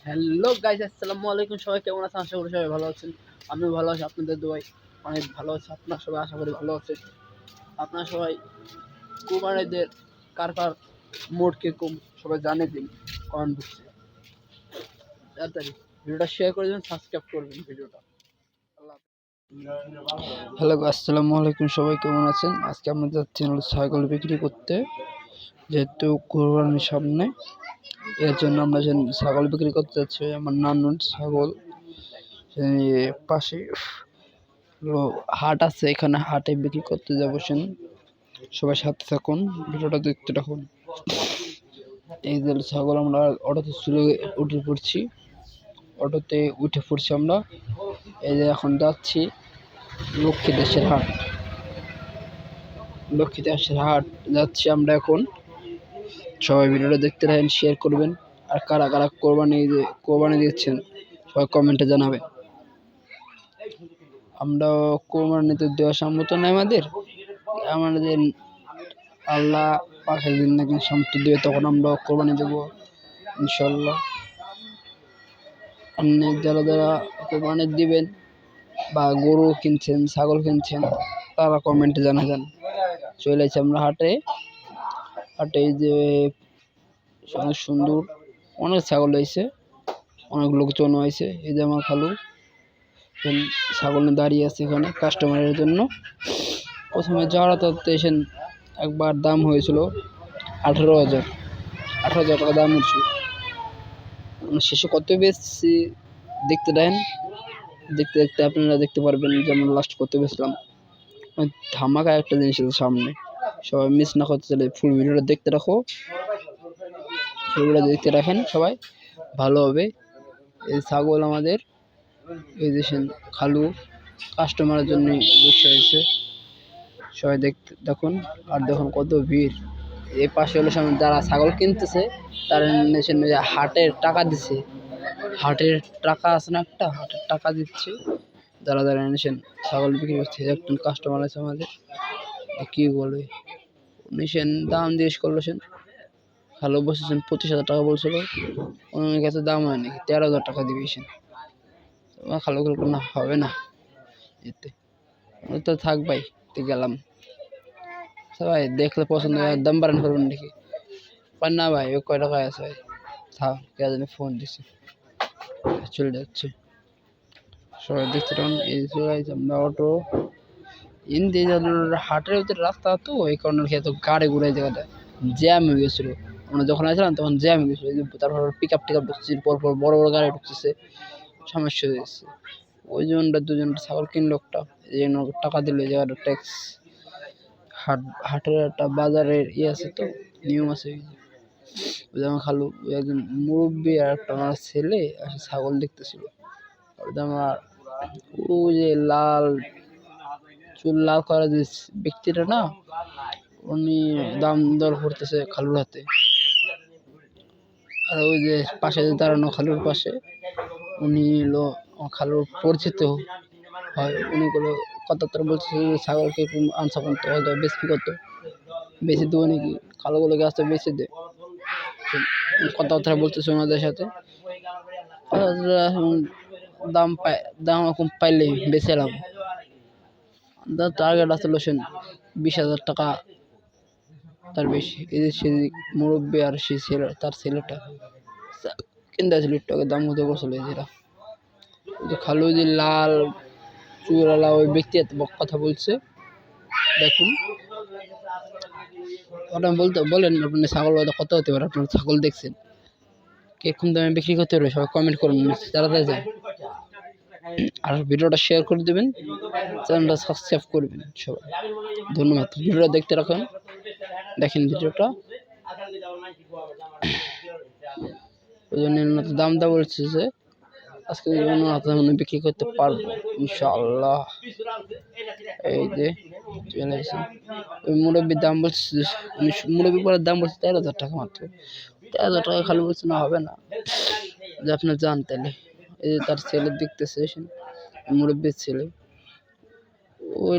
Hello guys, আসসালামু আলাইকুম। সবাই কেমন আছেন? আশা করি সবাই ভালো আছেন। আমিও ভালো আছি, আপনাদের দোয়ায় অনেক ভালো আছি। আপনারা সবাই আশা করি ভালো আছেন। আপনারা সবাই কুরবানিদের কার কার মোড কিরকম সবাই জানিয়ে দিন কমেন্ট বক্সে। তাড়াতাড়ি ভিডিওটা শেয়ার করে দিন, সাবস্ক্রাইব করবেন ভিডিওটা। হ্যালো, আসসালামু আলাইকুম। সবাই কেমন আছেন? আজকে আমরা যাচ্ছি ছাগল বিক্রি করতে, যেহেতু কুরবানির সামনে। এর জন্য আমরা ছাগল বিক্রি করতে যাচ্ছি। আমার নানুর ছাগল পাশে হাট আছে, এখানে হাটে বিক্রি করতে যাবো। সবাই সাথে থাকুন, ভিডিওটা দেখতে থাকুন। এই যে ছাগল আমরা অটোতে উঠে পড়ছি, আমরা। এই যে এখন যাচ্ছি লক্ষ্মী দেশের হাট যাচ্ছি আমরা এখন। সবাই ভিডিওটা দেখতে থাকেন, শেয়ার করবেন। আর কারা কারা কোরবানি দিচ্ছেন সবাই কমেন্টে জানাবেন। আমরা কোরবানিতে দেওয়া সম্মত নয় আমাদের আল্লাহ পাশের দিন নাকি সম্মতি দেবে, তখন আমরা কোরবানি দেবো ইনশাল্লাহ। আপনি যারা কোরবানি দিবেন বা গরু কিনছেন, ছাগল কিনছেন, তারা কমেন্টে জানাবেন। চলে এসেছি আমরা হাটে। যে অনেক সুন্দর, অনেক ছাগল হয়েছে, অনেক লোকজন হয়েছে। এই যে আমার খালু ছাগল নিয়ে দাঁড়িয়ে আছে এখানে কাস্টমারের জন্য। প্রথমে যাওয়াটা এসেন একবার দাম হয়েছিল 18,000 টাকা দাম হয়েছিল। শেষে কত বেশি দেখতে দেখতে আপনারা দেখতে পারবেন, যেমন লাস্ট কত বেশলাম। ধামাকা একটা জিনিস আছে সামনে, সবাই মিস না করতে চাইলে ফুল ভিডিওটা দেখতে রাখেন সবাই, ভালো হবে। এই ছাগল আমাদের এই দেশের খালু কাস্টমারের জন্য বসে হয়েছে। সবাই দেখুন। আর দেখুন কত ভিড়। এই পাশে হলো সামনে যারা ছাগল কিনতেছে, তারা হাটের টাকা দিচ্ছে। হাটের টাকা আছে না, একটা হাটের টাকা দিচ্ছে। যারা এনেছেন ছাগল বিক্রি করছে, একজন কাস্টমার আছে আমাদের। কি বলে নিছেন, দাম জিজ্ঞেস করলেছেন। ভালো বসেছেন, 25,000 টাকা বলছিল। ওনার কাছে দাম হয় নাকি 13,000 টাকা দিবেছেন। খালো না হবে না এতে তো থাক ভাই, গেলাম। সবাই দেখলে পছন্দ হয়, দাম বাড়ান করবেন নাকি? না ভাই, ও কয় টাকায় আছে ভাই, থাক। কে জানি ফোন দিছে, চলে যাচ্ছে। সবাই দেখতে তখন এই আমরা অটো হাটের ভিতরে রাস্তা, তো এই কারণে এত গাড়ি ঘুরে জায়গাটা জ্যাম হয়ে গেছিল। আমরা যখন আসলাম তখন জ্যাম হয়ে গেছিল। তারপর পিক আপ ঢুকছে, পরপর বড় বড় গাড়ি ঢুকতেছে, সমস্যা হয়ে গেছে। ওই জনটা দুজনটা ছাগল কিনলো একটা, এই জন্য টাকা দিল। এই জায়গাটা ট্যাক্স, হাটের একটা বাজারের আছে, তো নিয়ম আছে। যেমন খালু একজন মুরব্বী আর একটা আমার ছেলে ছাগল দেখতেছিল। আমার ও যে চুল লাল করা যে ব্যক্তিটা না, উনি দাম দর করতেছে খালুর হাতে। আর ওই যে পাশে দাঁড়ানো খালুর পাশে, উনি হলো খালুর পরিচিত হয়। উনি গুলো কথা বলছে, ছাগলকে আনসা করতে হয়তো বেশি দেবো নাকি, খালুগুলো গাছটা বেশি দেয়। কথাবার্তা বলতেছে ওনাদের সাথে। দাম এখন পাইলে বেশি এলাম। টার্গেট আছে 20,000 টাকা, তার বেশি। এই যে সে মুরব্বী আর সে তার ছেলেটা কিনতে ছিল, একটু দাম কত করছিল। যে খালু যে লাল চুলওয়ালা ওই ব্যক্তি কথা বলছে, দেখুন। ওটা বলেন আপনি ছাগল কত হতে পারে, আপনার ছাগল দেখছেন, কিরকম দামে বিক্রি করতে পারবে, সবাই কমেন্ট করুন, তাড়াতাড়ি যান। আর ভিডিওটা শেয়ার করে দেবেন, চ্যানেলটা সাবস্ক্রাইব করবেন সবাই। ধন্যবাদ। ভিডিওটা দেখতে রাখুন, দেখেন ভিডিওটা। ওই জন্য দাম বলছে যে আজকে বিক্রি করতে পারবো ইনশাআল্লাহ। এই যে চলে এসে ওই মুরব্বীর দাম বলছে, মুরব্বী পরের দাম বলছে 13,000 টাকা মাত্র। 13,000 টাকা খালি বলছে না, হবে না। যে আপনার জান তাহলে। এই যে তার ছেলে দেখতেছে, মুরব্বীর ছেলে, ওই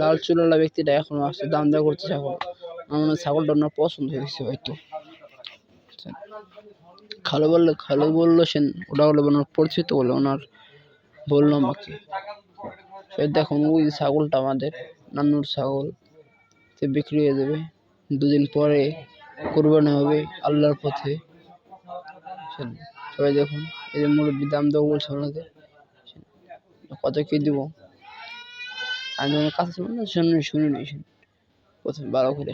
লাল চুলওয়ালা ব্যক্তিটা এখনো আসছে, দাম করতেছে। এখন আমার ছাগলটা ওনার পছন্দ হয়েছে হয়তো। খালু বললো সেন ওটা হলো ওনার পরিচিত বলে ওনার বললো আমাকে। দেখুন ওই ছাগলটা আমাদের নান্নুর ছাগল, সে বিক্রি হয়ে যাবে 2 দিন পরে, কোরবানি হবে আল্লাহর পথে। সবাই দেখুন এই যে মুরব্বী দাম দেবো বলছে ওনাদের, কত কি দিব আমি আমার কাছে শুনে নিয়েছি প্রথমে ভালো করে।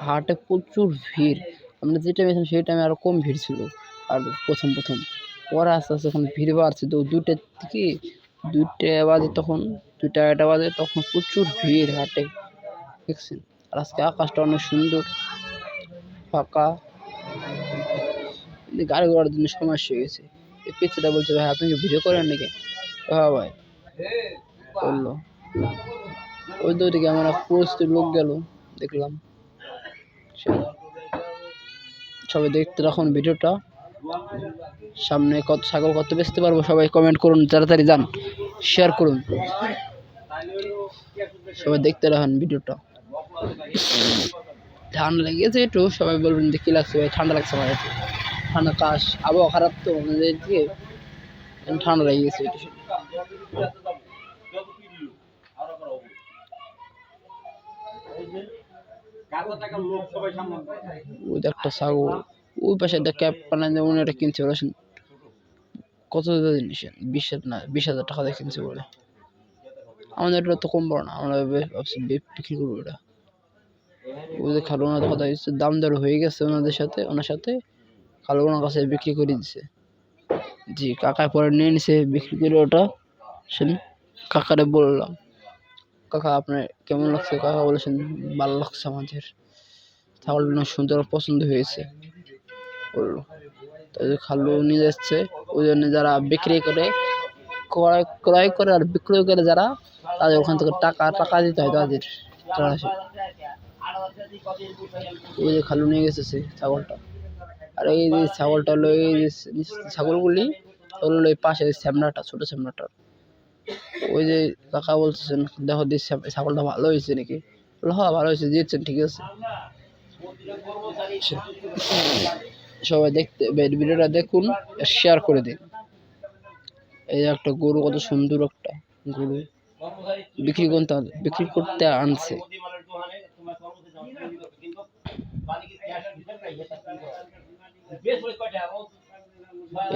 হাটে প্রচুর ভিড়, আমরা যে টাইমে সেই টাইমে আরো কম ভিড় ছিল, আর প্রথম পরে আস্তে আস্তে এখন ভিড় বাড়ছে। তো 2টা বাজে, তখন 2টা-1টা বাজে, তখন প্রচুর ভিড় হাটে, দেখছেন। আর আজকে আকাশটা অনেক সুন্দর, ফাঁকা, গাড়ি ঘোড়ার জন্য সমস্যা হয়ে গেছে। এই পিচ্ছিটা বলছে ভাই আপনি কি ভিডিও করেন নাকি? হ্যাঁ ভাই করলো। ওই দিকে আমার প্রস্তুত লোক গেল, দেখলাম। সবাই দেখতে রাখুন ভিডিওটা, সামনে কত ছাগল কত বেচতে পারবো সবাই কমেন্ট করুন, তাড়াতাড়ি যান, শেয়ার করুন, সবাই দেখতে রাখুন ভিডিওটা। ঠান্ডা লেগেছে একটু, সবাই বলবেন যে কি লাগছে ভাই, ঠান্ডা লাগছে আমার একটু, ঠান্ডা কাশ, আবহাওয়া খারাপ তো আমাদের দিকে, ঠান্ডা লেগে গেছে একটু। ওই একটা ছাগল, ওই পাশে একটা ক্যাপ বানায় উনি এটা কিনছে বলেছেন, কত জিনিস 20,000 টাকা দিয়ে কিনছে বলে। আমাদের এটা তো কম বড় না, আমরা ভাবছি বিক্রি করবো এটা। ওদের খালু ওনাদের কথা হচ্ছে, দাম দর হয়ে গেছে ওনার সাথে খালু ওনার কাছে বিক্রি করে দিছে। জি কাকা পরে নিয়ে নিছে বিক্রি করে ওটা। কাকারে বললাম কাকা আপনার কেমন লাগছে? কাকা বলেছেন ভালো লাগছে, আমাদের ছাগলটা অনেক সুন্দর পছন্দ হয়েছে বললো। তাই খালু নিয়ে যাচ্ছে, ওই জন্য যারা বিক্রি করে, ক্রয় করে আর বিক্রয় করে যারা, তাদের ওখান থেকে টাকা দিতে হয় তাদের। ওই যে খালু নিয়ে গেছে ছাগলটা। আর এই যে ছাগলটা হলো, এই যে ছাগলগুলি হলো এই পাশে শ্যামলাটা, ছোট শ্যামলাটা। ওই যে কাকা বলতেছেন দেখো ছাগলটা ভালো হয়েছে নাকি? হ্যাঁ ভালো হয়েছে, দিয়েছেন ঠিক আছে। সবাই ভিডিওটা দেখুন, শেয়ার করে দিন। এই যে একটা গরু, কত সুন্দর একটা গরু বিক্রি করতে আনছে।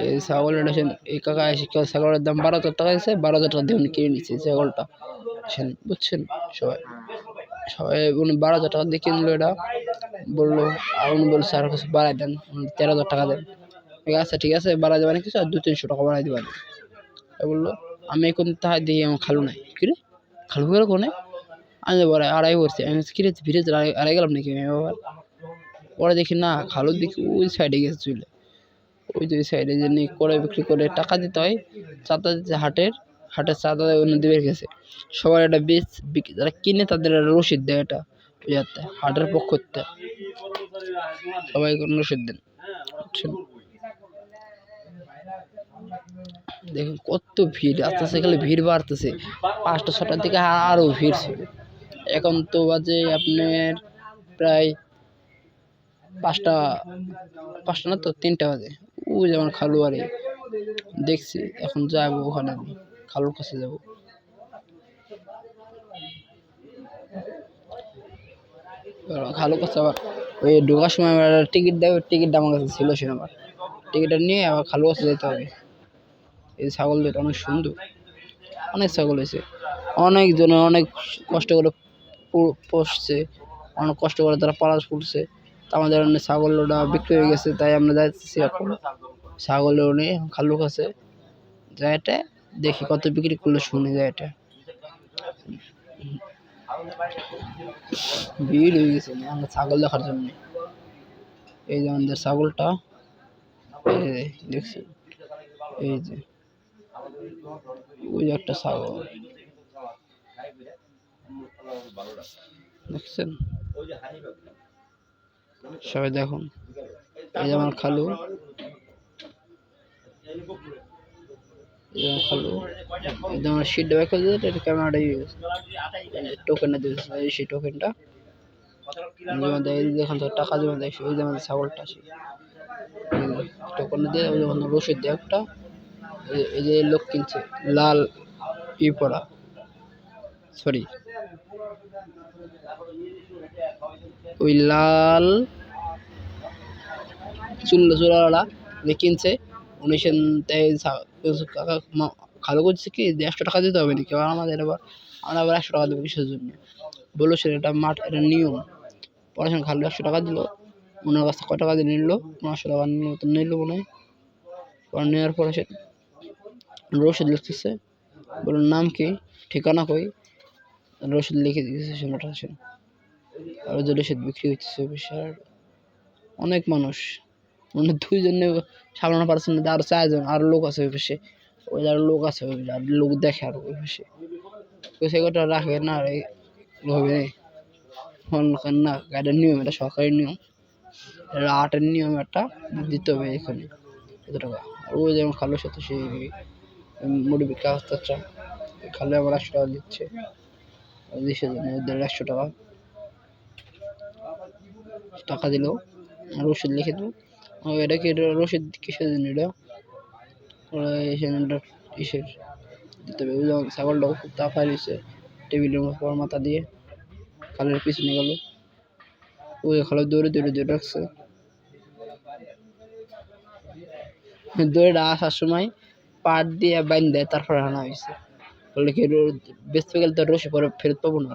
এই ছাগলটা এই কাকা ছাগলের দাম 12,000 টাকা আছে, 12,000 টাকা দিয়ে কিনে নিচ্ছে ছাগলটা, বুঝছেন। সবাই 12,000 টাকা দিয়ে কিনলো এটা, বললো। আর উনি বলছে আর কিছু বাড়াই দেন, 13,000 টাকা দেন। আচ্ছা ঠিক আছে বাড়াই দেবেন কিছু, আর 200-300 টাকা বাড়াই দেবেন। বললো আমি এখন তাহার দিয়ে আমার খালু নাই, কিরে খালু গেল কোনে? আমি বলে আড়াই করছি, আমি কিরে ভিড়ে আড়াই গেলাম নাকি আমি আবার। পরে দেখি না, খালুর দিকে ওই সাইডে গেছে চলে, ওই যে সাইডে যে করে বিক্রি করে টাকা দিতে হয়, চাঁদা দিতে, হাটের চাঁদা দেবে গেছে। সবার একটা যারা কিনে তাদের রসিদ দেয়, এটা হাটের পক্ষ থেকে সবাই রসিদ দেন। দেখুন কত ভিড়, আস্তে আস্তে খালি ভিড় বাড়তেছে। 5টা-6টার দিকে আরো ভিড় ছিল, এখন তো বাজে আপনার প্রায় 5টা না তো 3টা বাজে। ওই যেমন খালু বাড়ি দেখছি, এখন যাবো ওখানে, খালুর কাছে যাবো। খালুর কাছে আবার ওই ঢোকার সময় টিকিট আমার কাছে ছিল, সে আমার টিকিটটা নিয়ে আবার খালুর কাছে যেতে হবে। এই ছাগল দুটো অনেক সুন্দর, অনেক ছাগল হয়েছে, অনেকজনে অনেক কষ্ট করে পুষছে, অনেক কষ্ট করে তারা পালন করছে। আমাদের ছাগল ওটা বিক্রি হয়ে গেছে, তাই আমরা যাচ্ছি এখন ছাগল নিয়ে খালুর কাছে। এটা দেখি কত বিক্রি করলে শুনে যায়, এটা ভিড় হয়ে গেছে আমরা ছাগল দেখার জন্য। এই যে আমাদের ছাগলটা দেখছি, এই যে ওই একটা ছাগল দেখছেন, সবাই দেখুন। এই যে আমার খালু, আমার সিট ব্যাক করে দিতে, ক্যামেরাটা টোকেনটা দিয়েছে, সেই টোকেনটা জমা দেয়, যেখান থেকে টাকা জমা দেয় ওই যে আমাদের ছাগলটা আসে টোকন দিয়ে ওই যখন রসিদ দেয় একটা, এই যে লোক কিনছে লাল পরা, সরি ওই লাল চুলাওয়ালা যে কিনছে উনি খালো করছে কি 100 টাকা দিতে হবে নাকি আমাদের, আমরা আবার 100 টাকা দেবো কিসের জন্য বললো সে এটা মাঠ, এটা নিয়ম। পড়াশোনা খালো 100 টাকা দিল, ওনার কাছে কয় টাকা দিয়ে নিল, 500 টাকা নিল মনে হয়। পরে নেওয়ার পরে সে রসিদ লিখতেছে, বলুন নাম কি, ঠিকানা কই, রসিদ লিখে দিতেছে সে মোটাছেন। আর যে রসিদ বিক্রি হচ্ছে বিশাল অনেক মানুষ, মানে 2 জনে সামলানো পারছেন না, আর 4 জন আর লোক আছে ওই পাশে, ওই আর লোক আছে ওই আর লোক দেখে আর ওই পাশে সে কথা রাখে না হবে না, গাড়ির নিয়ম, এটা সরকারি নিয়ম, এটা আটের নিয়ম, একটা দিতে হবে এখানে কত টাকা। আর ওই যেমন খালোর সাথে সেই মুরব্বী কাজটা খালে আমার 100 টাকা দিচ্ছে, দিচ্ছে 150 টাকা টাকা দিল, রসিদ লিখে দেবো। এটা কি, এটা রসিদ কিসের জন্য, এটা ইসের দিতে হবে। ছাগলটাও খুব তাফাই রয়েছে টেবিলের উপর মাথা দিয়ে, খালের পিছনে গেল, ওই খালে দৌড়ে দৌড়ে দৌড়ে রাখছে, দৌড়ে আসার সময় পাট দিয়ে বাইন দেয়, তারপরে আনা হয়েছে। বললে কি বেচতে গেলে তো রসি পরে ফেরত পাবো না,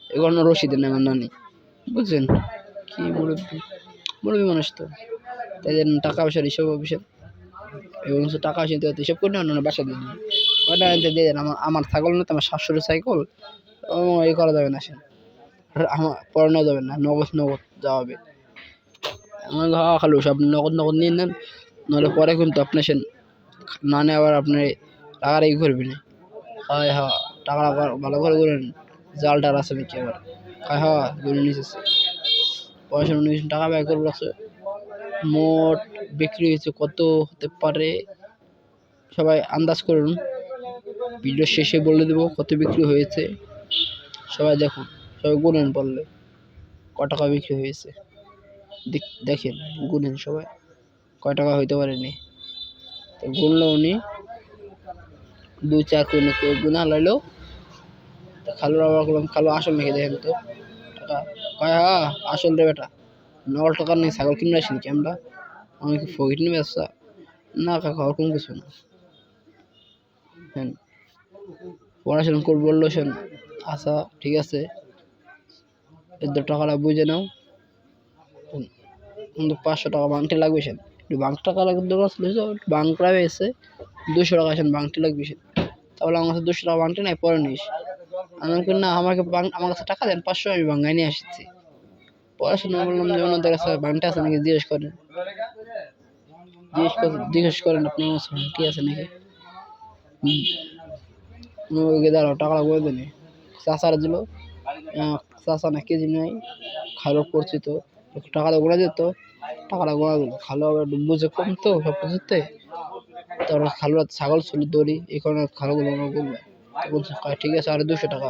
এগুলো রসি দেন আমার নানি, বুঝছেন কি মুরব্বী মানুষ তো, তাই টাকা পয়সার হিসাব অফিসে এবং টাকা পয়সা দিতে হিসাব করে না বাসা দিয়ে দিন, ওটা দিয়ে দেন। আমার ছাগল না তো, আমার শাশুড়ির সাইকেল, এই করা যাবে না, সে আমার পরে নেওয়া যাবে না, নগদ নগদ যাওয়া হবে। আমার খালো সব নগদ নগদ নিয়ে নেন, নাহলে পরে কিন্তু আপনি সে না নিয়ে আবার আপনি টাকাটাই করবি না। হয় হ্যাঁ, টাকা ভালো করে করেন, জালটার আছে নাকি আবার, হয় হ্যাঁ গরু নিচেছে, পয়সা টাকা ব্যয় করে রাখছে। মোট বিক্রি হয়েছে কত হতে পারে সবাই আন্দাজ করুন, ভিডিও শেষে বলে দেবো কত বিক্রি হয়েছে, সবাই দেখুন, সবাই গুনেন, বললে ক টাকা বিক্রি হয়েছে দেখেন, গুনেন সবাই কয় টাকা হইতে পারেনি। তো গুনলো উনি 2-4 করে কেউ গুনা লাইলো, খালুর আবার বললাম খালু আসল নাকি দেখেন তো টাকা, কয় হ্যাঁ আসল রে বেটা, নগদ টাকা নেই, ছাগল কিনে আসি নাকি আমরা, আমি কি ফকির নিয়ে ব্যবসা না কাকা, ওরকম কিছু না। হ্যাঁ পড়াশোনা করবো বললো সেন, আচ্ছা ঠিক আছে, এদের টাকাটা বুঝে নাও, কিন্তু 500 টাকা বাংটি লাগবে, সেন বাংটি টাকা লাগবে, বাংটা এসে 200 টাকা সেন বাংটি লাগবে, সেন তাহলে আমার কাছে 200 টাকা বাংটি নাই, পরে নিস। আমি না, আমাকে আমার কাছে টাকা দেন 500, আমি বাঙ্গাই নিয়ে আসছি। পড়াশোনা বললাম যে ওনাদের কাছে বাংটি আছে নাকি জিজ্ঞেস করেন, জিজ্ঞেস করেন আপনার কাছে বাংটি আছে নাকি, দাঁড়াও টাকাটা বলে দেনি, চাষারা দিল, চাষা না কেজি নাই, খালো পরিচিত, টাকাটা গোনা যেত, টাকাটা গোনা দিল, খালো আবার বুঝে কম তো সব কিছুতে, তারপর খালু ছাগল ছিল দড়ি, এই কারণে খালুগুলো বললো, বলছে ঠিক আছে আর 200 টাকা,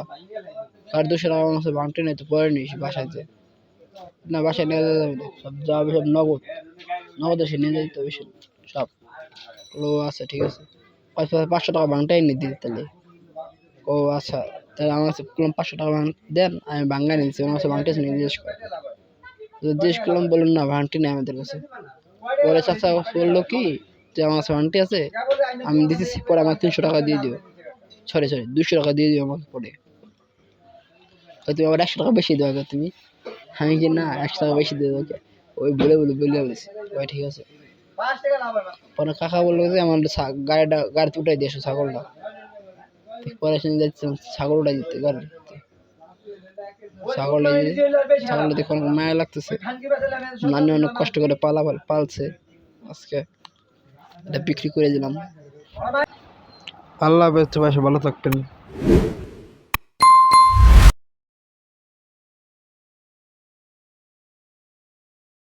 আর 200 টাকা আমার কাছে বাংটি নেই, তো পরে নিস বাসায় যে, না বাসায় নিয়ে যাবে না, সব যাবে সব নগদ, নগদ এসে নিয়ে যেতে হবে সব। ও আচ্ছা ঠিক আছে, 500 টাকা বাংটাই নিয়ে দিতে তাহলে, ও আচ্ছা তাহলে আমার কাছে 500 টাকা দেন, আমি বাঙ্গাই নিচ্ছি, আমার কাছে বাংটি আছে জিজ্ঞেস করে, জিজ্ঞেস করলাম, বলুন না বাংটি নেই আমাদের কাছে। পরে চাচা বললো কি যে আমার কাছে বাংটি আছে, আমি দিতেছি, পরে আমার 300 টাকা দিয়ে দিও, সরি 200 টাকা দিয়ে দিও আমাকে, পরে তুমি আবার 100 টাকা বেশি দেওয়া তুমি, আমি কি না 100 টাকা বেশি দিয়ে দেবো, ওই বলে বলেছি, ওই ঠিক আছে। পরে কাকা বললো যে আমার গাড়িতে উঠাই দিয়েছো ছাগলটা, পরে শুনে যাচ্ছিলাম ছাগল উঠাই দিতে গাড়িতে, ছাগলটা দেখে অনেক মায়া লাগতেছে, নানি অনেক কষ্ট করে পালছে, আজকে এটা বিক্রি করে দিলাম। আল্লাহ হাফেজ, ভালো থাকবেন।